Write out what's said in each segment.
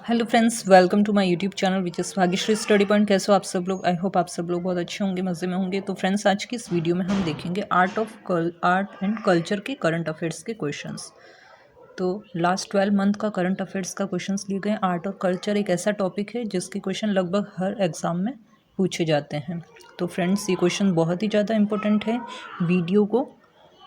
Hello friends, welcome to my YouTube channel which is Bhagyashree study point. कैसे हो आप सब लोग? आई होप आप सब लोग बहुत अच्छे होंगे, मज़े में होंगे। तो फ्रेंड्स, आज की इस वीडियो में हम देखेंगे आर्ट एंड कल्चर के करंट अफेयर्स के क्वेश्चंस। तो लास्ट 12 मंथ का करंट अफेयर्स का क्वेश्चंस लिए गए। आर्ट और कल्चर एक ऐसा टॉपिक है जिसके क्वेश्चन लगभग हर एग्ज़ाम में पूछे जाते हैं। तो फ्रेंड्स, ये क्वेश्चन बहुत ही ज़्यादा इंपॉर्टेंट है। वीडियो को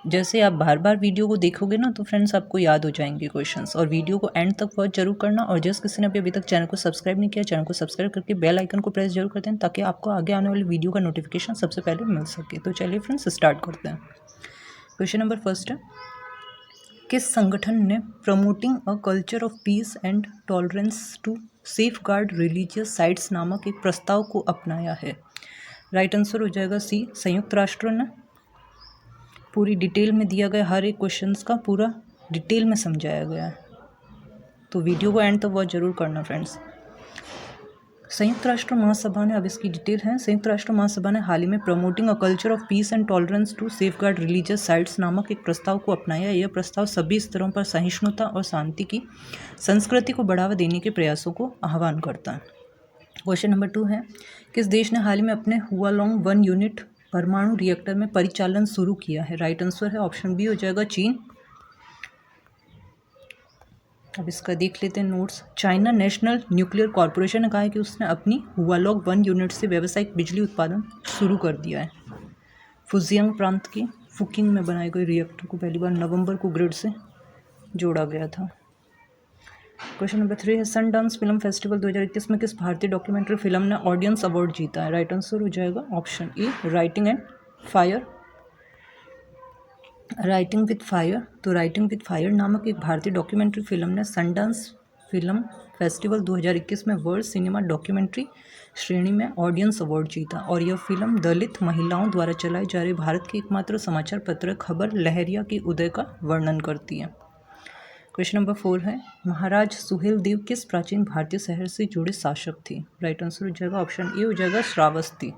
जैसे आप बार बार वीडियो को देखोगे ना, तो फ्रेंड्स आपको याद हो जाएंगे क्वेश्चंस। और वीडियो को एंड तक वॉच जरूर करना। और जिस किसी ने अभी तक चैनल को सब्सक्राइब नहीं किया, चैनल को सब्सक्राइब करके बेल आइकन को प्रेस जरूर करते हैं, ताकि आपको आगे आने वाली वीडियो का नोटिफिकेशन सबसे पहले मिल सके। तो चलिए फ्रेंड्स, स्टार्ट करते हैं। क्वेश्चन नंबर फर्स्ट है, किस संगठन ने promoting a culture of peace and tolerance to safeguard religious sites नामक एक प्रस्ताव को अपनाया है? राइट आंसर हो जाएगा सी, संयुक्त राष्ट्र ने। पूरी डिटेल में दिया गया, हर एक क्वेश्चंस का पूरा डिटेल में समझाया गया है, तो वीडियो को एंड तक वॉच जरूर करना फ्रेंड्स। संयुक्त राष्ट्र महासभा ने, अब इसकी डिटेल है, संयुक्त राष्ट्र महासभा ने हाल ही में promoting a culture of peace and tolerance to safeguard religious sites नामक एक प्रस्ताव को अपनाया। यह प्रस्ताव सभी स्तरों पर सहिष्णुता और शांति की संस्कृति को बढ़ावा देने के प्रयासों को आह्वान करता है। क्वेश्चन नंबर 2 है, किस देश ने हाल ही में अपने हुआलोंग 1 यूनिट परमाणु रिएक्टर में परिचालन शुरू किया है? राइट आंसर है ऑप्शन बी हो जाएगा चीन। अब इसका देख लेते हैं notes. China national nuclear corporation ने कहा है कि उसने अपनी हुआलोंग 1 यूनिट से व्यावसायिक बिजली उत्पादन शुरू कर दिया है। फुजियांग प्रांत की फुकिंग में बनाए गए रिएक्टर को पहली बार नवंबर को ग्रिड से जोड़ा गया था। क्वेश्चन नंबर 3 है, सनडांस फिल्म फेस्टिवल 2021 में किस भारतीय डॉक्यूमेंट्री फिल्म ने ऑडियंस अवार्ड जीता है? राइट आंसर हो जाएगा option A, writing and fire. Writing with fire. तो राइटिंग विद फायर नामक एक भारतीय डॉक्यूमेंट्री फिल्म ने सनडांस फिल्म फेस्टिवल 2021 में वर्ल्ड सिनेमा डॉक्यूमेंट्री श्रेणी में ऑडियंस अवार्ड जीता। और यह फिल्म दलित महिलाओं द्वारा चलाई जा रही भारत के एकमात्र समाचार पत्र खबर लहरिया के उदय का वर्णन करती है। क्वेश्चन नंबर 4 है, महाराज सुहेलदेव किस प्राचीन भारतीय शहर से जुड़े शासक थे? राइट आंसर हो जाएगा ऑप्शन ए हो जाएगा श्रावस्ती।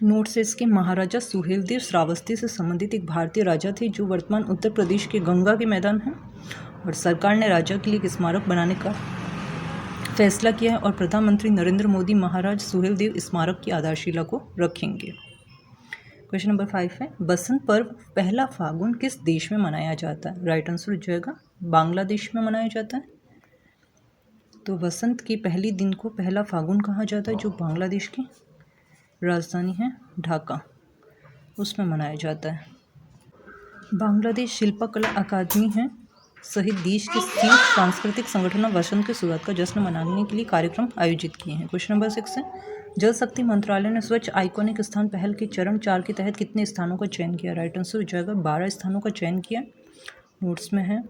नोट से इसके, महाराजा सुहेलदेव श्रावस्ती से संबंधित एक भारतीय राजा थे जो वर्तमान उत्तर प्रदेश के गंगा के मैदान हैं। और सरकार ने राजा के लिए एक स्मारक बनाने का फैसला किया है और प्रधानमंत्री नरेंद्र मोदी महाराज सुहेलदेव स्मारक की आधारशिला को रखेंगे। क्वेश्चन नंबर 5 है, बसंत पर्व पहला फागुन किस देश में मनाया जाता है? राइट आंसर हो जाएगा बांग्लादेश में मनाया जाता है। तो बसंत के पहली दिन को पहला फागुन कहा जाता है, जो बांग्लादेश की राजधानी है ढाका, उसमें मनाया जाता है। बांग्लादेश शिल्पकला अकादमी है सहित देश के 3 सांस्कृतिक संगठनों वसंत की शुरुआत का जश्न मनाने के लिए कार्यक्रम आयोजित किए हैं। क्वेश्चन नंबर 6 है, जल शक्ति मंत्रालय ने स्वच्छ आइकॉनिक स्थान पहल के चरण 4 के तहत कितने स्थानों का चयन किया? राइट आंसर हो जाएगा 12 स्थानों का चयन किया। नोट्स में है,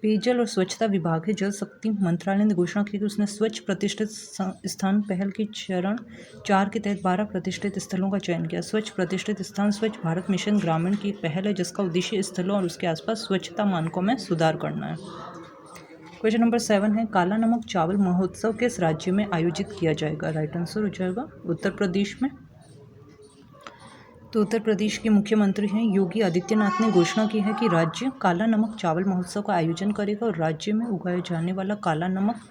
पेयजल और स्वच्छता विभाग है जल शक्ति मंत्रालय ने घोषणा की कि उसने स्वच्छ प्रतिष्ठित स्थान पहल के चरण 4 के तहत 12 प्रतिष्ठित स्थलों का चयन किया। स्वच्छ प्रतिष्ठित स्थान स्वच्छ भारत मिशन ग्रामीण की एक पहल है जिसका उद्देश्य स्थलों और उसके आसपास स्वच्छता मानकों में सुधार करना है। क्वेश्चन नंबर 7 है, काला नमक चावल महोत्सव किस राज्य में आयोजित किया जाएगा? राइट आंसर हो जाएगा उत्तर प्रदेश में। तो उत्तर प्रदेश के मुख्यमंत्री हैं योगी आदित्यनाथ ने घोषणा की है कि राज्य काला नमक चावल महोत्सव का आयोजन करेगा। और राज्य में उगाए जाने वाला काला नमक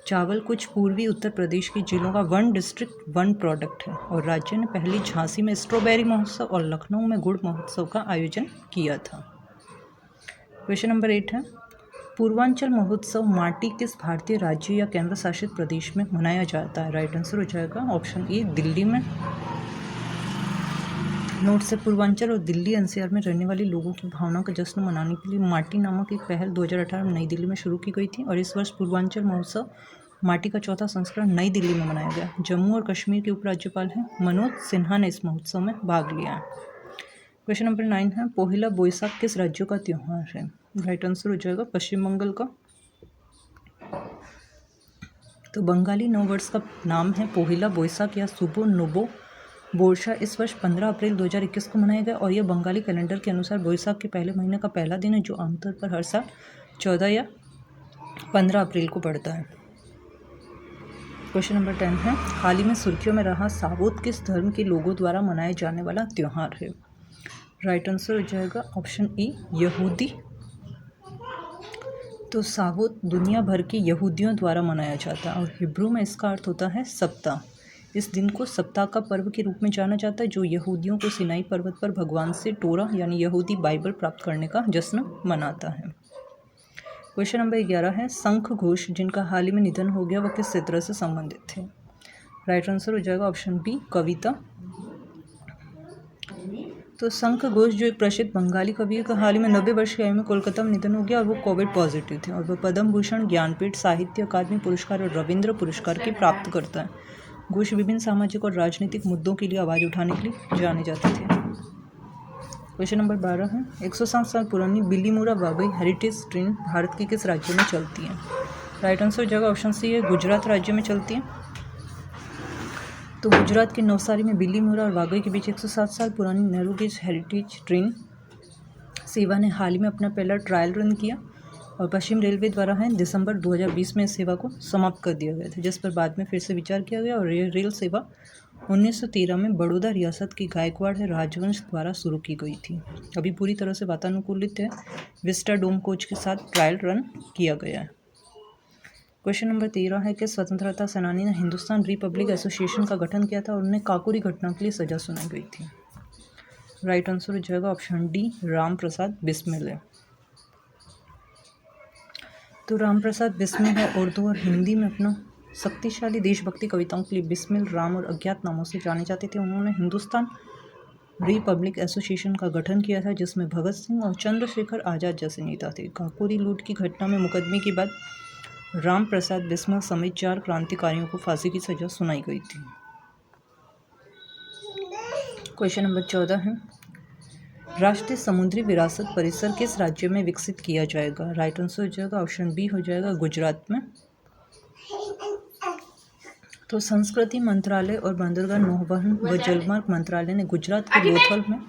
चावल कुछ पूर्वी उत्तर प्रदेश के जिलों का 1 डिस्ट्रिक्ट 1 प्रोडक्ट है। और राज्य ने पहले झांसी में स्ट्रॉबेरी महोत्सव और लखनऊ में गुड़ महोत्सव का आयोजन किया था। क्वेश्चन नंबर 8 है, पूर्वांचल महोत्सव माटी किस भारतीय राज्य या केंद्र शासित प्रदेश में मनाया जाता है? राइट आंसर हो जाएगा ऑप्शन ए, दिल्ली में। नोट से, पूर्वांचल और दिल्ली एनसीआर में रहने वाले लोगों की भावना का जश्न मनाने के लिए माटी नामक एक पहल 2018 में नई दिल्ली में शुरू की गई थी। और इस वर्ष पूर्वांचल महोत्सव माटी का 4था संस्करण नई दिल्ली में मनाया गया। जम्मू और कश्मीर के उपराज्यपाल हैं मनोज सिन्हा ने इस महोत्सव में भाग लिया है। क्वेश्चन नंबर 9 है, पोहिला बोईसाख किस राज्य का त्यौहार है? राइट आंसर हो जाएगा पश्चिम बंगाल का। तो बंगाली नववर्ष का नाम है पोहिला बोईसाख या सुबो नोबो बोरशा। इस वर्ष 15 अप्रैल 2021 को मनाया गया और यह बंगाली कैलेंडर के अनुसार बोईसाख के पहले महीने का पहला दिन है, जो आमतौर पर हर साल 14 या 15 अप्रैल को पड़ता है। क्वेश्चन नंबर 10 है, हाल ही में सुर्खियों में रहा सावोत किस धर्म के लोगों द्वारा मनाए जाने वाला त्यौहार है? राइट आंसर हो जाएगा ऑप्शन ए, यहूदी। तो सावोत दुनिया भर के यहूदियों द्वारा मनाया जाता है और हिब्रू में इसका अर्थ होता है सप्ताह। इस दिन को सप्ताह का पर्व के रूप में जाना जाता है, जो यहूदियों को सिनाई पर्वत पर भगवान से टोरा यानी यहूदी बाइबल प्राप्त करने का जश्न मनाता है। क्वेश्चन नंबर 11 है, शंख घोष जिनका हाल ही में निधन हो गया वह किस क्षेत्र से संबंधित थे? राइट आंसर हो जाएगा ऑप्शन बी, कविता। तो शंख घोष जो एक प्रसिद्ध बंगाली कवि है, का हाल ही में 90 वर्ष की आयु में कोलकाता में निधन हो गया और वो कोविड पॉजिटिव थे और वह पद्म भूषण, ज्ञानपीठ, साहित्य अकादमी पुरस्कार और रविंद्र पुरस्कार की प्राप्त करता है। घोष विभिन्न सामाजिक और राजनीतिक मुद्दों के लिए आवाज़ उठाने के लिए जाने जाते थे। क्वेश्चन नंबर 12 है, 107 साल पुरानी बिलीमोरा वागई हेरिटेज ट्रेन भारत के किस राज्य में चलती है? राइट आंसर हो जाएगा ऑप्शन सी है, गुजरात राज्य में चलती है। तो गुजरात के नवसारी में बिलीमोरा और वागई के बीच 107 साल पुरानी नैरो गेज हेरिटेज ट्रेन सेवा ने हाल ही में अपना पहला ट्रायल रन किया और पश्चिम रेलवे द्वारा है दिसंबर 2020 में इस सेवा को समाप्त कर दिया गया था, जिस पर बाद में फिर से विचार किया गया और रेल सेवा 1913 में बड़ौदा रियासत की गायकवाड़ राजवंश द्वारा शुरू की गई थी। अभी पूरी तरह से वातानुकूलित है, विस्टा डोम कोच के साथ ट्रायल रन किया गया है। क्वेश्चन नंबर 13 है कि स्वतंत्रता सेनानी ने हिंदुस्तान रिपब्लिक एसोसिएशन का गठन किया था और उन्हें काकोरी घटना के लिए सजा सुनाई गई थी? राइट आंसर हो जाएगा ऑप्शन डी, राम प्रसाद बिस्मिल है। तो राम प्रसाद बिस्मिल है उर्दू और हिंदी में अपना शक्तिशाली देशभक्ति कविताओं के लिए बिस्मिल, राम और अज्ञात नामों से जाने जाते थे। उन्होंने हिंदुस्तान रिपब्लिक एसोसिएशन का गठन किया था, जिसमें भगत सिंह और चंद्रशेखर आज़ाद जैसे नेता थे। काकोरी लूट की घटना में मुकदमे के बाद राम प्रसाद बिस्मिल समेत 4 क्रांतिकारियों को फांसी की सजा सुनाई गई थी। क्वेश्चन नंबर 14 है, राष्ट्रीय समुद्री विरासत परिसर किस राज्य में विकसित किया जाएगा? राइट आंसर हो जाएगा ऑप्शन बी हो जाएगा, गुजरात में। तो संस्कृति मंत्रालय और बंदरगाह नौवहन व जलमार्ग मंत्रालय ने गुजरात के लोथल में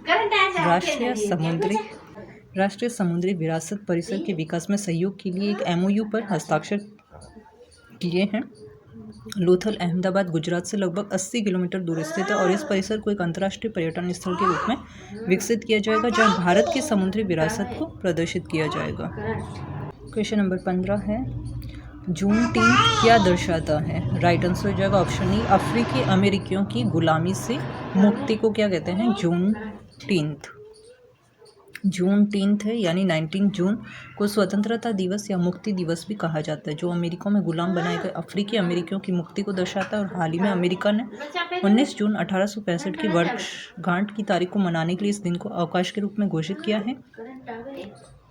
राष्ट्रीय समुद्री विरासत परिसर के विकास में सहयोग के लिए एक MOU पर हस्ताक्षर किए हैं। लोथल अहमदाबाद गुजरात से लगभग 80 किलोमीटर दूर स्थित है और इस परिसर को एक अंतर्राष्ट्रीय पर्यटन स्थल के रूप में विकसित किया जाएगा, जहां भारत की समुद्री विरासत को प्रदर्शित किया जाएगा। क्वेश्चन नंबर 15 है, जूनटीन्थ क्या दर्शाता है? राइट आंसर हो जाएगा ऑप्शन ई, अफ्रीकी अमेरिकियों की गुलामी से मुक्ति को क्या कहते हैं? जूनटीन्थ। जूनटीन्थ है यानी 19 जून को स्वतंत्रता दिवस या मुक्ति दिवस भी कहा जाता है, जो अमेरिका में गुलाम बनाए गए अफ्रीकी अमेरिकियों की मुक्ति को दर्शाता है। और हाल ही में अमेरिका ने 19 जून 1865 की वर्षगांठ की तारीख को मनाने के लिए इस दिन को अवकाश के रूप में घोषित किया है,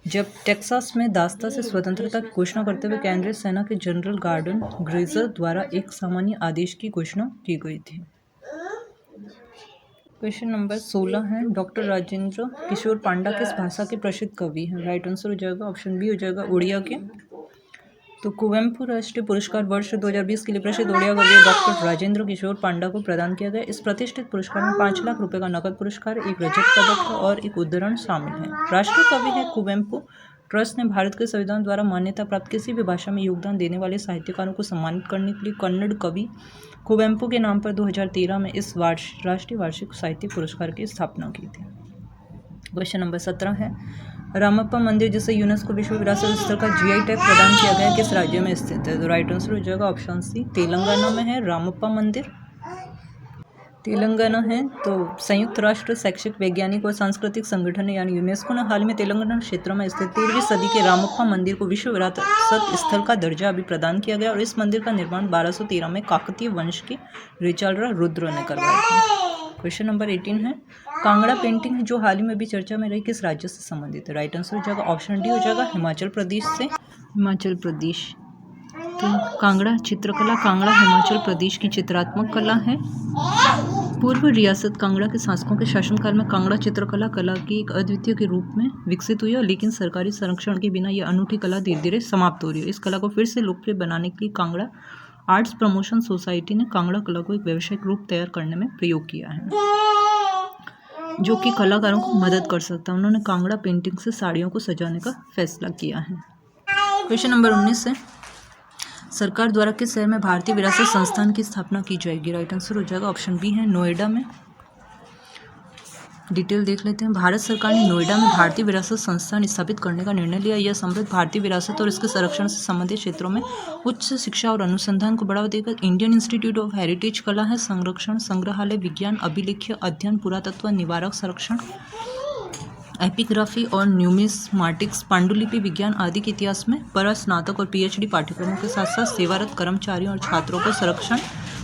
जब टेक्सास में दास्ता से स्वतंत्रता की घोषणा करते हुए केंद्रीय सेना के जनरल गॉर्डन ग्रेजर द्वारा एक सामान्य आदेश की घोषणा की गई थी। क्वेश्चन नंबर 16 है, डॉक्टर राजेंद्र किशोर पांडा किस भाषा के प्रसिद्ध कवि हैं? राइट आंसर हो जाएगा ऑप्शन बी हो जाएगा, उड़िया के। तो कुवेम्पु राष्ट्रीय पुरस्कार वर्ष 2020 के लिए प्रसिद्ध उड़िया कवि डॉक्टर राजेंद्र किशोर पांडा को प्रदान किया गया। इस प्रतिष्ठित पुरस्कार में 5 लाख रुपए का नकद पुरस्कार, एक रजत पदक और एक उद्धरण शामिल है। राष्ट्रीय कवि है कुवेम्पु ट्रस्ट ने भारत के संविधान द्वारा मान्यता प्राप्त किसी भी भाषा में योगदान देने वाले साहित्यकारों को सम्मानित करने के लिए कन्नड़ कवि कुवेम्पु के नाम पर 2013 में इस राष्ट्रीय वार्षिक साहित्य पुरस्कार की स्थापना की थी। क्वेश्चन नंबर 17 है, रामप्पा मंदिर जिसे यूनेस्को विश्व विरासत स्थल का GI टैग प्रदान किया गया किस राज्य में स्थित है? तो राइट आंसर हो जाएगा ऑप्शन सी, तेलंगाना में है रामप्पा मंदिर। तेलंगाना है। तो संयुक्त राष्ट्र शैक्षिक वैज्ञानिक और सांस्कृतिक संगठन यानी यूनेस्को ने हाल में तेलंगाना क्षेत्र में स्थित 13वीं सदी के रामप्पा मंदिर को विश्व विरासत स्थल का दर्जा अभी प्रदान किया गया और इस मंदिर का निर्माण 1213 में काकतीय वंश के रिचाल्डा रुद्र ने करवाया था। क्वेश्चन नंबर 18 है, कांगड़ा पेंटिंग है जो हाल ही में भी चर्चा में रही किस राज्य से संबंधित है? राइट आंसर हो जाएगा ऑप्शन डी हो जाएगा, हिमाचल प्रदेश से। हिमाचल प्रदेश। तो कांगड़ा चित्रकला कांगड़ा हिमाचल प्रदेश की चित्रात्मक कला है। पूर्व रियासत कांगड़ा के शासकों के शासनकाल में कांगड़ा चित्रकला कला की एक अद्वितीय के रूप में विकसित हुई है, लेकिन सरकारी संरक्षण के बिना यह अनूठी कला धीरे धीरे समाप्त हो रही है। इस कला को फिर से लोकप्रिय बनाने के लिए कांगड़ा आर्ट्स प्रमोशन सोसाइटी ने कांगड़ा कला को एक व्यावसायिक रूप तैयार करने में प्रयोग किया है, जो कि कलाकारों को मदद कर सकता है। उन्होंने कांगड़ा पेंटिंग से साड़ियों को सजाने का फैसला किया है। क्वेश्चन नंबर 19 है, सरकार द्वारा किस शहर में भारतीय विरासत संस्थान की स्थापना की जाएगी? राइट आंसर हो जाएगा ऑप्शन बी है, नोएडा में। डिटेल देख लेते हैं। भारत सरकार ने नोएडा में भारतीय विरासत संस्थान स्थापित करने का निर्णय लिया। यह समृद्ध भारतीय विरासत और इसके संरक्षण से संबंधित क्षेत्रों में उच्च शिक्षा और अनुसंधान को बढ़ावा देकर इंडियन इंस्टीट्यूट ऑफ हेरिटेज कला है संरक्षण, संग्रहालय, विज्ञान, अभिलेख्य अध्ययन, पुरातत्व, निवारक संरक्षण, एपिग्राफी और न्यूमिस्माटिक्स, पांडुलिपि विज्ञान आदि के इतिहास में स्नातक और पीएचडी पाठ्यक्रमों के साथ साथ सेवारत कर्मचारियों और छात्रों को संरक्षण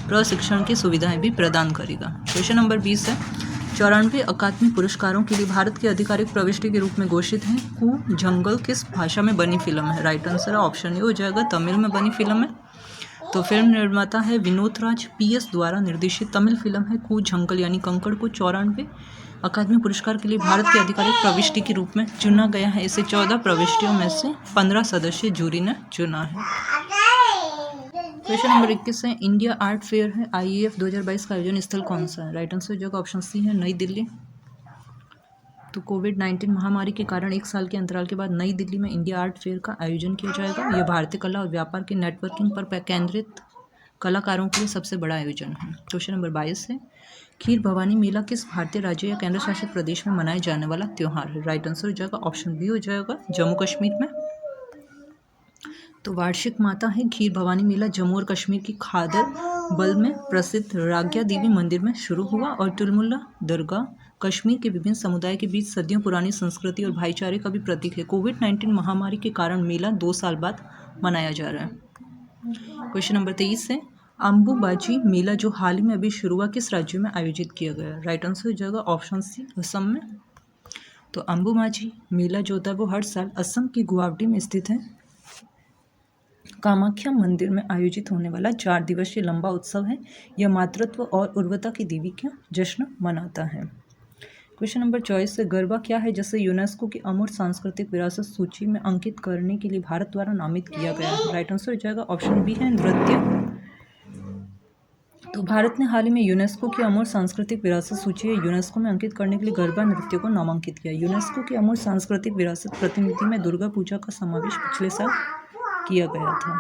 प्रशिक्षण की सुविधाएं भी प्रदान करेगा। क्वेश्चन नंबर 20 है, 94 अकादमी पुरस्कारों के लिए भारत की आधिकारिक प्रविष्टि के रूप में घोषित है। कू जंगल किस भाषा में बनी फिल्म है? राइट आंसर ऑप्शन ए हो जाएगा, तमिल में बनी फिल्म है। तो फिल्म निर्माता है विनोद राज। PS द्वारा निर्देशित तमिल फिल्म है कू जंगल यानी कंकड़ को 94 अकादमी पुरस्कार के लिए भारत की आधिकारिक प्रविष्टि के रूप में चुना गया है। इसे 14 प्रविष्टियों में से 15 सदस्यीय जूरी ने चुना है। क्वेश्चन नंबर 21 है, इंडिया आर्ट फेयर है IAF 2022 का आयोजन स्थल कौन सा है? राइट आंसर जो ऑप्शन सी है, नई दिल्ली। तो कोविड-19 महामारी के कारण 1 साल के अंतराल के बाद नई दिल्ली में इंडिया आर्ट फेयर का आयोजन किया जाएगा। यह भारतीय कला और व्यापार के नेटवर्किंग पर केंद्रित कलाकारों के लिए सबसे बड़ा आयोजन है। क्वेश्चन नंबर 22 है, खीर भवानी मेला किस भारतीय राज्य या केंद्र शासित प्रदेश में मनाए जाने वाला त्योहार है? राइट आंसर हो जाएगा ऑप्शन बी हो जाएगा, जम्मू कश्मीर में। तो वार्षिक माता है खीर भवानी मेला जम्मू और कश्मीर की खादर बल में प्रसिद्ध राग्या देवी मंदिर में शुरू हुआ और तुलमुल्ला दरगाह कश्मीर के विभिन्न समुदाय के बीच सदियों पुरानी संस्कृति और भाईचारे का भी प्रतीक है। कोविड-19 महामारी के कारण मेला 2 साल बाद मनाया जा रहा है। क्वेश्चन नंबर 23 है, अंबुबाची मेला जो हाल ही में अभी शुरू हुआ किस राज्य में आयोजित किया गया? राइट आंसर हो जाएगा ऑप्शन सी, असम में। तो अंबुबाची मेला जो होता है वो हर साल असम की गुवाहाटी में स्थित है कामाख्या मंदिर में आयोजित होने वाला 4 दिवसीय लंबा उत्सव है। यह मातृत्व और उर्वरता की देवी का जश्न मनाता है। क्वेश्चन नंबर 24 से, गरबा क्या है जिसे यूनेस्को की अमूर्त सांस्कृतिक विरासत सूची में अंकित करने के लिए भारत द्वारा नामित किया गया है? राइट आंसर हो जाएगा ऑप्शन बी है, नृत्य। तो भारत ने हाल ही में यूनेस्को की अमूर्त सांस्कृतिक विरासत सूची यूनेस्को में अंकित करने के लिए गरबा नृत्य को नामांकित किया। यूनेस्को की अमूर्त सांस्कृतिक विरासत प्रतिनिधि में दुर्गा पूजा का समावेश पिछले साल किया गया था।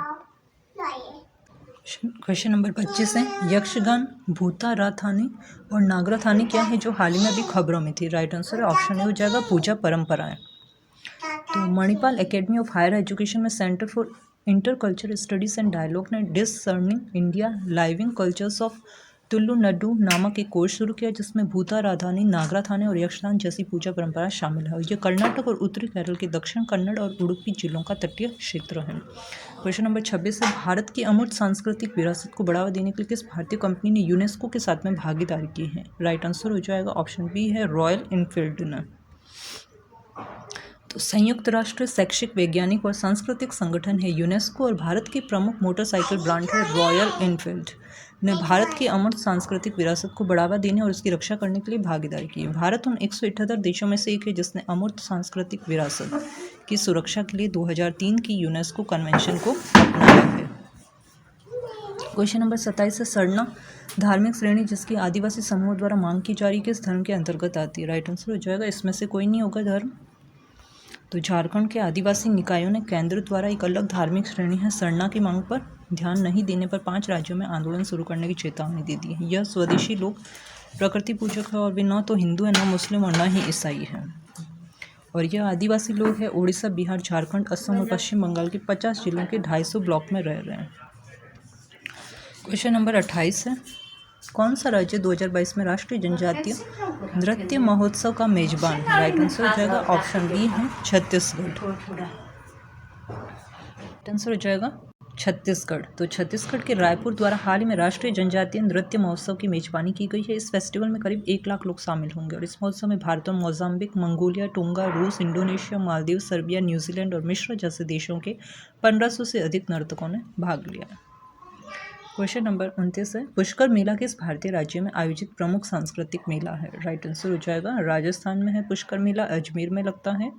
क्वेश्चन नंबर 25 है, यक्षगान, भूताराथानी और नागराथानी क्या है जो हाल ही में अभी खबरों में थी? राइट आंसर ऑप्शन ए हो जाएगा, पूजा परंपराएं। तो Manipal academy of higher education में centre for intercultural studies and dialogue ने discerning India living cultures of Tulunadu नामक एक कोर्स शुरू किया जिसमें भूताराधनी, नागराथानी और यक्षगान जैसी पूजा परंपरा शामिल है। यह कर्नाटक और उत्तरी केरल के दक्षिण कन्नड़ और उडुपी जिलों का तटीय क्षेत्र है। क्वेश्चन नंबर 26 है, भारत की अमूर्त सांस्कृतिक विरासत को बढ़ावा देने के लिए किस भारतीय कंपनी ने यूनेस्को के साथ में भागीदारी की है? राइट आंसर हो जाएगा ऑप्शन बी है, रॉयल एनफील्ड ने। तो संयुक्त राष्ट्र शैक्षिक, वैज्ञानिक और सांस्कृतिक संगठन है यूनेस्को और भारत की प्रमुख मोटरसाइकिल ब्रांड है रॉयल एनफील्ड ने भारत की अमूर्त सांस्कृतिक विरासत को बढ़ावा देने और उसकी रक्षा करने के लिए भागीदारी की है। भारत उन 178 देशों में से एक है जिसने अमूर्त सांस्कृतिक विरासत की सुरक्षा के लिए 2003 की यूनेस्को कन्वेंशन को अपनाया है। क्वेश्चन नंबर 27 है, सरना धार्मिक श्रेणी जिसकी आदिवासी समूह द्वारा मांग की जा रही किस धर्म के अंतर्गत आती है? राइट आंसर हो जाएगा इसमें से कोई नहीं होगा धर्म। तो झारखंड के आदिवासी निकायों ने केंद्र द्वारा एक अलग धार्मिक श्रेणी है सरना की मांग पर ध्यान नहीं देने पर 5 राज्यों में आंदोलन शुरू करने की चेतावनी दे दी है। यह स्वदेशी लोग प्रकृति पूजक है और वे न तो हिंदू है, न मुस्लिम और न ही ईसाई है। और यह आदिवासी लोग हैं उड़ीसा, बिहार, झारखंड, असम और पश्चिम बंगाल के 50 जिलों के 250 ब्लॉक में रह रहे हैं। क्वेश्चन नंबर 28 है, कौन सा राज्य 2022 में राष्ट्रीय जनजातीय नृत्य महोत्सव का मेजबान? राइट आंसर हो जाएगा ऑप्शन बी है, छत्तीसगढ़। आंसर हो जाएगा छत्तीसगढ़। तो छत्तीसगढ़ के रायपुर द्वारा हाल ही में राष्ट्रीय जनजातीय नृत्य महोत्सव की मेजबानी की गई है। इस फेस्टिवल में करीब 1 लाख लोग शामिल होंगे और इस महोत्सव में भारत और मोजाम्बिक, मंगोलिया, टोंगा, रूस, इंडोनेशिया, मालदीव, सर्बिया, न्यूजीलैंड और मिस्र जैसे देशों के 1500 से अधिक नर्तकों ने भाग लिया। क्वेश्चन नंबर 29 है, पुष्कर मेला किस भारतीय राज्य में आयोजित प्रमुख सांस्कृतिक मेला है? राइट आंसर हो जाएगा राजस्थान में है पुष्कर मेला, अजमेर में लगता है।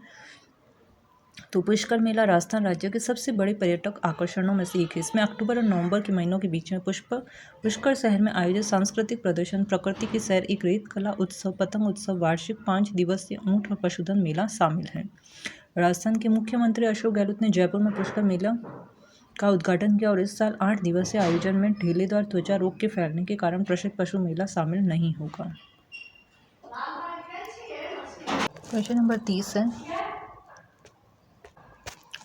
तो पुष्कर मेला राजस्थान राज्य के सबसे बड़े पर्यटक आकर्षणों में से एक है। इसमें अक्टूबर और नवंबर के महीनों के बीच में पुष्कर शहर में आयोजित सांस्कृतिक प्रदर्शन, प्रकृति की सैर, एक रेत कला उत्सव, पतंग उत्सव, वार्षिक 5 दिवसीय ऊंट और पशुधन मेला शामिल है। राजस्थान के मुख्यमंत्री अशोक गहलोत ने जयपुर में पुष्कर मेला का उद्घाटन किया और इस साल 8 दिवसीय आयोजन में ढीलेदार त्वचा रोग के फैलने के कारण प्रसिद्ध पशु मेला शामिल नहीं होगा। क्वेश्चन नंबर 30 है,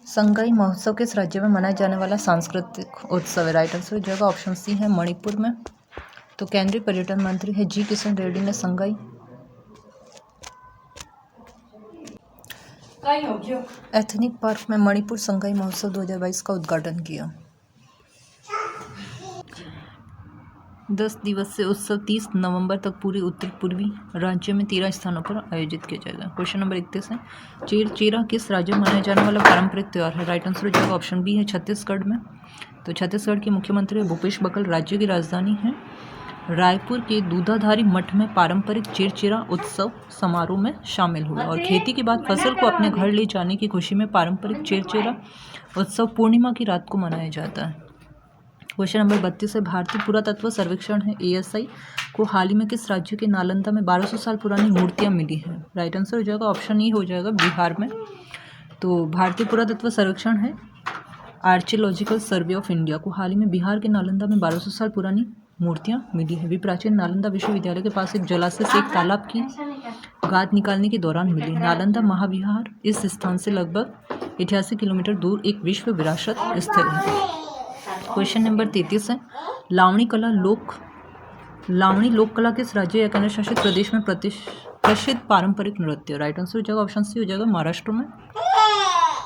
संगाई महोत्सव किस राज्य में मनाया जाने वाला सांस्कृतिक उत्सव है? राइट आंसर हो जाएगा ऑप्शन सी है मणिपुर में। तो केंद्रीय पर्यटन मंत्री है जी किशन रेड्डी ने संगाई एथनिक पार्क में मणिपुर संगाई महोत्सव 2022 का उद्घाटन किया। 10 दिवसीय उत्सव 30 नवंबर तक पूरे उत्तर पूर्वी राज्य में 13 स्थानों पर आयोजित किया जाएगा। क्वेश्चन नंबर 31 है, चेरचेरा किस राज्य में मनाया जाने वाला पारंपरिक त्यौहार है? राइट आंसर हो जाएगा ऑप्शन बी है छत्तीसगढ़ में। तो छत्तीसगढ़ के मुख्यमंत्री भूपेश बघेल राज्य की राजधानी है रायपुर के दूधाधारी मठ में पारंपरिक चेरचेरा उत्सव समारोह में शामिल हुआ और खेती के बाद फसल को अपने घर ले जाने की खुशी में पारंपरिक चेरचेरा उत्सव पूर्णिमा की रात को मनाया जाता है। क्वेश्चन नंबर 32 है, भारतीय पुरातत्व सर्वेक्षण है ASI को हाल ही में किस राज्य के नालंदा में 1200 साल पुरानी मूर्तियां मिली हैं? राइट आंसर हो जाएगा ऑप्शन ई हो जाएगा बिहार में। तो भारतीय पुरातत्व सर्वेक्षण है आर्कियोलॉजिकल सर्वे ऑफ इंडिया को हाल ही में बिहार के नालंदा में 1200 साल पुरानी मूर्तियां मिली है। वे प्राचीन नालंदा विश्वविद्यालय के पास एक जलाशय से एक तालाब की गाद निकालने के दौरान मिली। नालंदा महाविहार इस स्थान से लगभग 88 किलोमीटर दूर एक विश्व विरासत स्थल है। क्वेश्चन नंबर 33 है, लावणी लोक कला किस राज्य या केंद्र शासित प्रदेश में प्रसिद्ध पारंपरिक नृत्य? राइट आंसर हो जाएगा ऑप्शन सी हो जाएगा महाराष्ट्र में।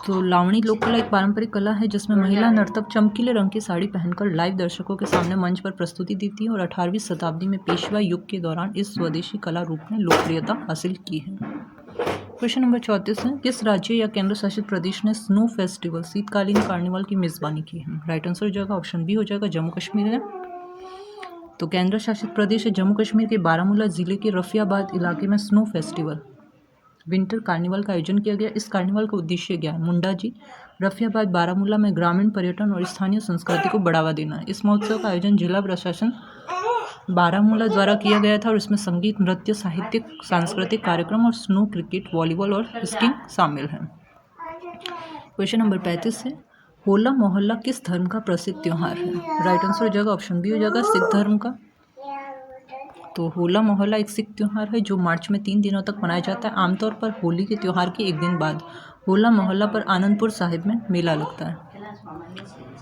तो लावणी लोक कला एक पारंपरिक कला है जिसमें महिला नर्तक चमकीले रंग की साड़ी पहनकर लाइव दर्शकों के सामने मंच पर प्रस्तुति देती है और 18वीं शताब्दी में पेशवा युग के दौरान इस स्वदेशी कला रूप में लोकप्रियता हासिल की है। क्वेश्चन नंबर 34 है, किस राज्य या केंद्र शासित प्रदेश ने स्नो फेस्टिवल शीतकालीन कार्निवल की मेजबानी की है? राइट आंसर हो जाएगा ऑप्शन बी हो जाएगा जम्मू कश्मीर है। तो केंद्र शासित प्रदेश है जम्मू कश्मीर के बारामूला जिले के रफियाबाद इलाके में स्नो फेस्टिवल विंटर कार्निवल का आयोजन किया गया। इस कार्निवल का उद्देश्य ज्ञान मुंडा जी रफियाबाद बारामूला में ग्रामीण पर्यटन और स्थानीय संस्कृति को बढ़ावा देना है। इस महोत्सव का आयोजन जिला प्रशासन बारामूला द्वारा किया गया था और इसमें संगीत, नृत्य, साहित्यिक, सांस्कृतिक कार्यक्रम और स्नो क्रिकेट, वॉलीबॉल और स्कीइंग शामिल है। क्वेश्चन नंबर 35 है, होला मोहल्ला किस धर्म का प्रसिद्ध त्योहार है? राइट आंसर हो जाएगा ऑप्शन बी हो जाएगा सिख धर्म का। तो होला मोहल्ला एक सिख त्यौहार है जो मार्च में 3 दिनों तक मनाया जाता है। आमतौर पर होली के त्यौहार के एक दिन बाद होला मोहल्ला पर आनंदपुर साहिब में मेला लगता है।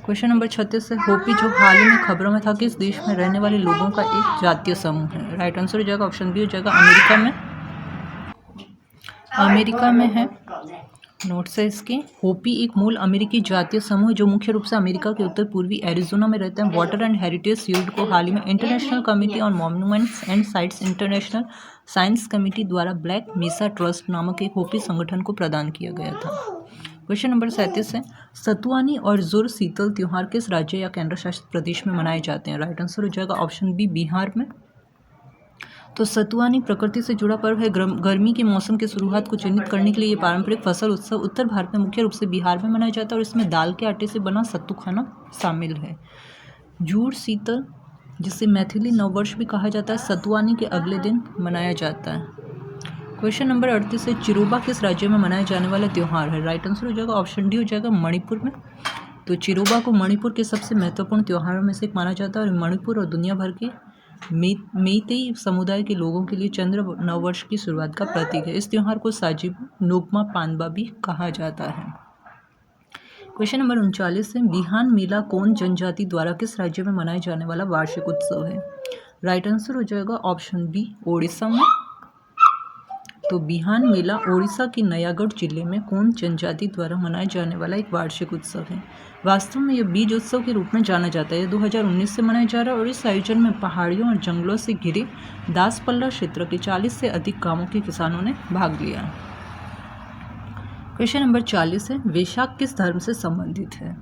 क्वेश्चन नंबर 36 है, होपी जो हाल ही में खबरों में था किस देश में रहने वाले लोगों का एक जातीय समूह है? राइट आंसर हो जाएगा ऑप्शन बी हो जाएगा अमेरिका में है। नोट्स है इसके, होपी एक मूल अमेरिकी जातीय समूह जो मुख्य रूप से अमेरिका के उत्तर पूर्वी एरिजोना में रहते हैं। वाटर एंड हेरिटेज शील्ड को हाल ही में international committee on monuments and sites international science committee द्वारा ब्लैक मेसा ट्रस्ट नामक एक होपी संगठन को प्रदान किया गया था। क्वेश्चन नंबर 37 है, सतुआनी और जुर शीतल त्योहार किस राज्य या केंद्र शासित प्रदेश में मनाए जाते हैं? राइट आंसर हो जाएगा ऑप्शन बी बिहार में। तो सतुआनी प्रकृति से जुड़ा पर्व है। गर्मी के मौसम की शुरुआत को चिन्हित करने के लिए ये पारंपरिक फसल उत्सव उत्तर भारत में मुख्य रूप से बिहार में मनाया जाता है और इसमें दाल के आटे से बना सत्तू खाना शामिल है। जूड़ शीतल जिसे मैथिली नववर्ष भी कहा जाता है सतुआनी के अगले दिन मनाया जाता है। क्वेश्चन नंबर 38 है, चिरोबा किस राज्य में मनाया जाने वाला त्यौहार है? राइट आंसर हो जाएगा ऑप्शन डी हो जाएगा मणिपुर में। तो चिरोबा को मणिपुर के सबसे महत्वपूर्ण त्योहारों में से एक माना जाता है और मणिपुर और दुनिया भर के मेइतेई समुदाय के लोगों के लिए चंद्र नववर्ष की शुरुआत का प्रतीक है। इस त्यौहार को साजिबू नोगमा पानबा भी कहा जाता है। क्वेश्चन नंबर 39 है, बिहान मेला कौन जनजाति द्वारा किस राज्य में मनाए जाने वाला वार्षिक उत्सव है? राइट आंसर हो जाएगा ऑप्शन बी ओडिशा में। तो बिहान मेला ओडिशा के नयागढ़ जिले में कौन जनजाति द्वारा मनाया जाने वाला एक वार्षिक उत्सव है। वास्तव में यह बीज उत्सव के रूप में जाना जाता है। यह 2019 से मनाया जा रहा है और इस आयोजन में पहाड़ियों और जंगलों से घिरे दासपल्ला क्षेत्र के 40 से अधिक गांवों के किसानों ने भाग लिया। क्वेश्चन नंबर 40 है, वैशाख किस धर्म से संबंधित है?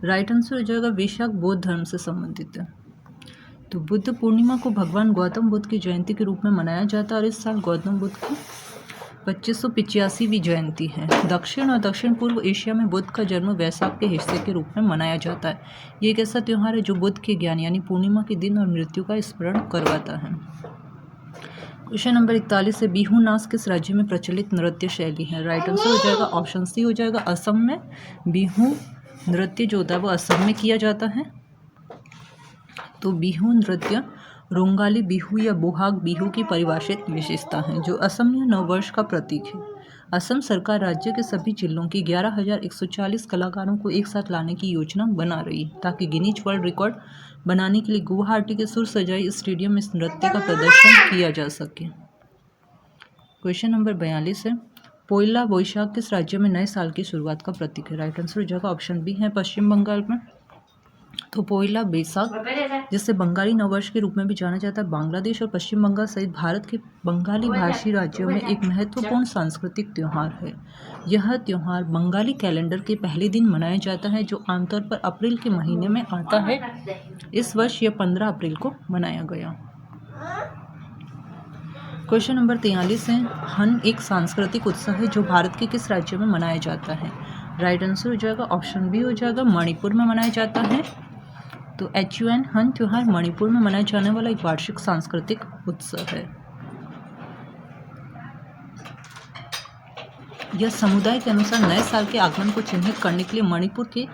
राइट आंसर हो जाएगा वैशाख बौद्ध धर्म से संबंधित है। तो बुद्ध पूर्णिमा को भगवान गौतम बुद्ध की जयंती के रूप में मनाया जाता है और इस साल गौतम बुद्ध की 2585वीं जयंती है। दक्षिण और दक्षिण पूर्व एशिया में बुद्ध का जन्म वैशाख के हिस्से के रूप में मनाया जाता है। ये एक ऐसा त्यौहार है जो बुद्ध के ज्ञान यानी पूर्णिमा के दिन और मृत्यु का स्मरण करवाता है। क्वेश्चन नंबर 41 है, बिहू नाच किस राज्य में प्रचलित नृत्य शैली है? राइट आंसर हो जाएगा ऑप्शन सी हो जाएगा असम में। बिहू नृत्य जो होता है वो असम में किया जाता है। तो बिहू नृत्य रोंगाली बिहू या बोहाग बिहू की परिभाषित विशेषता है जो असमिया नववर्ष का प्रतीक है। असम सरकार राज्य के सभी जिलों की 11,140 कलाकारों को एक साथ लाने की योजना बना रही है ताकि गिनीज वर्ल्ड रिकॉर्ड बनाने के लिए गुवाहाटी के सुर सजाई स्टेडियम में इस नृत्य का प्रदर्शन किया जा सके। क्वेश्चन नंबर 42 है, पोइला बोईशाख किस राज्य में नए साल की शुरुआत का प्रतीक है? राइट आंसर हो जाएगा ऑप्शन बी है पश्चिम बंगाल में। तो पोइला बैसाख, जिसे बंगाली नववर्ष के रूप में भी जाना जाता है, बांग्लादेश और पश्चिम बंगाल सहित भारत के बंगाली भाषी राज्यों में एक महत्वपूर्ण सांस्कृतिक त्यौहार है। यह त्यौहार बंगाली कैलेंडर के पहले दिन मनाया जाता है, जो आमतौर पर अप्रैल के महीने में आता है। इस वर्ष यह 15 अप्रैल को मनाया गया। क्वेश्चन नंबर 43 है, हन एक सांस्कृतिक उत्सव है जो भारत के किस राज्य में मनाया जाता है? राइट आंसर हो जाएगा ऑप्शन बी हो जाएगा मणिपुर में मनाया जाता है। तो HUN हन त्योहार मणिपुर में मनाया जाने वाला एक वार्षिक सांस्कृतिक उत्सव है। यह समुदाय के अनुसार नए साल के आगमन को चिन्हित करने के लिए मणिपुर के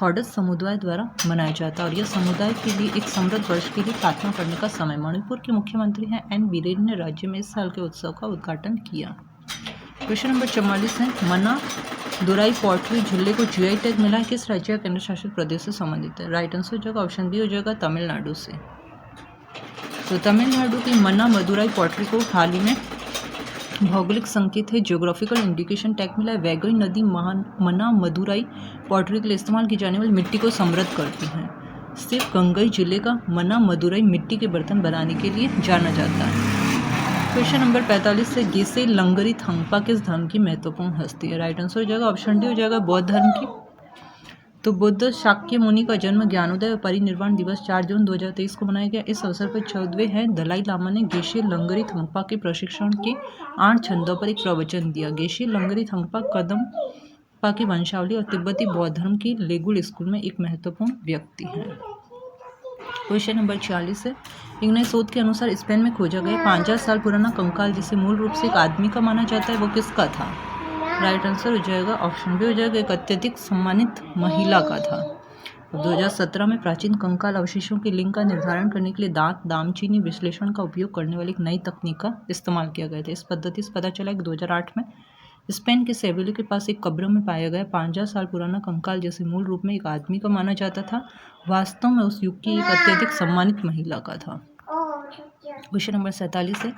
थॉडस समुदाय द्वारा मनाया जाता है और यह समुदाय के लिए एक समृद्ध वर्ष के लिए प्रार्थना करने का समय। मणिपुर के मुख्यमंत्री हैं एन बीरेन ने राज्य में इस साल के उत्सव का उद्घाटन किया। क्वेश्चन नंबर 44 है, मना दुराई पॉटरी झुल्ले को GI टैग मिला है, किस राज्य या केंद्र शासित प्रदेश से संबंधित है? राइट आंसर हो जाएगा ऑप्शन बी हो जाएगा तमिलनाडु से। तो तमिलनाडु की मना मदुराई पॉटरी को हाल ही में भौगोलिक संकेत है जियोग्राफिकल इंडिकेशन टैग मिला है। वैगई नदी मना मदुराई पॉटरी के लिए इस्तेमाल की जाने वाली मिट्टी को समृद्ध करती है। सिर्फ गंगई जिले का मना मदुराई मिट्टी के बर्तन बनाने के लिए जाना जाता है। क्वेश्चन नंबर 45 से, गेसे लंगरी थंगपा किस धर्म की महत्वपूर्ण हस्ती है? राइट आंसर हो जाएगा ऑप्शन डी हो जाएगा बौद्ध धर्म की। तो बुद्ध शाक्य मुनि का जन्म ज्ञानोदय और परिनिर्वाण दिवस 4 जून 2023 को मनाया गया। इस अवसर पर 14वें हैं दलाई लामा ने गेशे लंगरी थंगपा के प्रशिक्षण के 8 छंदों पर एक प्रवचन दिया। गेशे लंगरी थंगपा कदम्पा की वंशावली और तिब्बती बौद्ध धर्म की लेगुल स्कूल में एक महत्वपूर्ण व्यक्ति है। क्वेश्चन नंबर 46 है, एक नए शोध के अनुसार स्पेन में खोजा गया 5000 साल पुराना कंकाल जिसे मूल रूप से एक आदमी का माना जाता है, वो किसका था? राइट आंसर हो जाएगा ऑप्शन बी हो जाएगा एक अत्यधिक सम्मानित महिला का था। 2017 में प्राचीन कंकाल अवशेषों की लिंग का निर्धारण करने के लिए दामचीनी विश्लेषण का उपयोग करने वाली एक नई तकनीक का इस्तेमाल किया गया था। इस पद्धति से पता चला कि 2008 में स्पेन के सेविला के पास एक कब्र में पाया गया 5000 साल पुराना कंकाल जिसे मूल रूप में एक आदमी का माना जाता था, वास्तव में उस युग की एक अत्यधिक सम्मानित महिला का था। क्वेश्चन नंबर 47 है,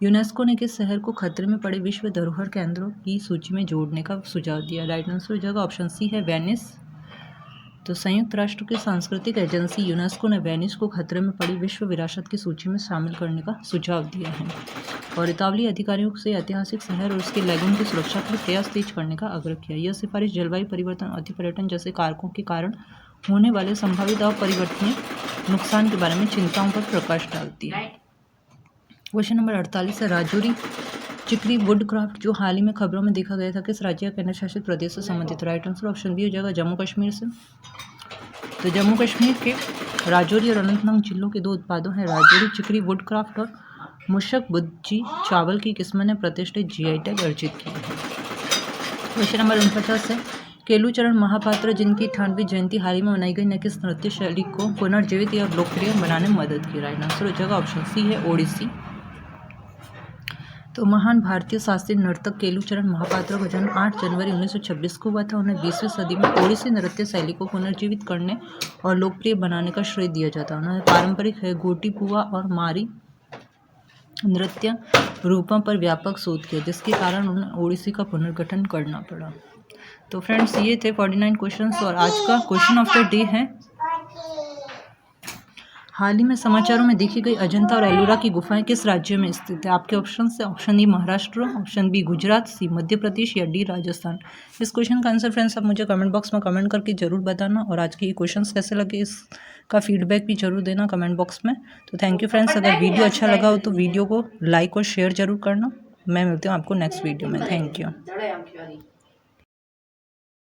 यूनेस्को ने किस शहर को खतरे में पड़े विश्व धरोहर केंद्रों की सूची में जोड़ने का सुझाव दिया? राइट आंसर हो जाएगा ऑप्शन सी है वेनिस। तो संयुक्त राष्ट्र की सांस्कृतिक एजेंसी यूनेस्को ने वेनिस को खतरे में पड़ी विश्व विरासत की सूची में शामिल करने का सुझाव दिया है और इतालवी अधिकारियों से ऐतिहासिक शहर और उसके लैगून की सुरक्षा के लिए प्रयास तेज करने का आग्रह किया। यह सिफारिश जलवायु परिवर्तन, अति पर्यटन जैसे कारकों के कारण होने वाले संभावित अपरिवर्तनीय नुकसान के बारे में चिंताओं पर प्रकाश डालती है। क्वेश्चन नंबर 48 है, राजौरी चिकरी वुडक्राफ्ट जो हाल ही में खबरों में देखा गया था किस राज्य या केंद्र शासित प्रदेश से संबंधित? राइट आंसर ऑप्शन बी हो जाएगा जम्मू कश्मीर से। तो जम्मू कश्मीर के राजौरी और अनंतनाग जिलों के 2 उत्पादों हैं राजौरी चिकरी वुडक्राफ्ट और मुशक बुज्जी चावल की किस्म ने प्रतिष्ठित GI टैग अर्जित किया है। क्वेश्चन नंबर 49 है, केलुचरण महापात्र जिनकी 98वीं जयंती हाल ही में मनाई गई ने किस नृत्य शैली को पुनर्जीवित या लोकप्रिय बनाने में मदद की? राइट आंसर हो जाएगा ऑप्शन सी है ओडिसी। तो महान भारतीय शास्त्रीय नर्तक केलुचरण महापात्र का जन्म 8 जनवरी 1926 को हुआ था। उन्हें 20वीं सदी में ओडिसी नृत्य शैली को पुनर्जीवित करने और लोकप्रिय बनाने का श्रेय दिया जाता है। उन्होंने पारंपरिक है गोटीपुआ और मारी नृत्य रूपों पर व्यापक शोध किया जिसके कारण उन्हें ओडिसी का पुनर्गठन करना पड़ा। तो फ्रेंड्स ये थे 49 क्वेश्चंस और आज का क्वेश्चन ऑफ द डे है, हाल ही में समाचारों में देखी गई अजंता और एलोरा की गुफाएं किस राज्य में स्थित है? आपके ऑप्शन से option A Maharashtra, option B Gujarat, C Madhya Pradesh या डी राजस्थान। इस क्वेश्चन का आंसर फ्रेंड्स आप मुझे कमेंट बॉक्स में कमेंट करके जरूर बताना और आज के ये क्वेश्चंस कैसे लगे इसका फीडबैक भी जरूर देना कमेंट बॉक्स में। तो थैंक यू फ्रेंड्स, अगर वीडियो अच्छा लगा हो तो वीडियो को लाइक और शेयर जरूर करना। मैं मिलती हूँ आपको नेक्स्ट वीडियो में। Thank you.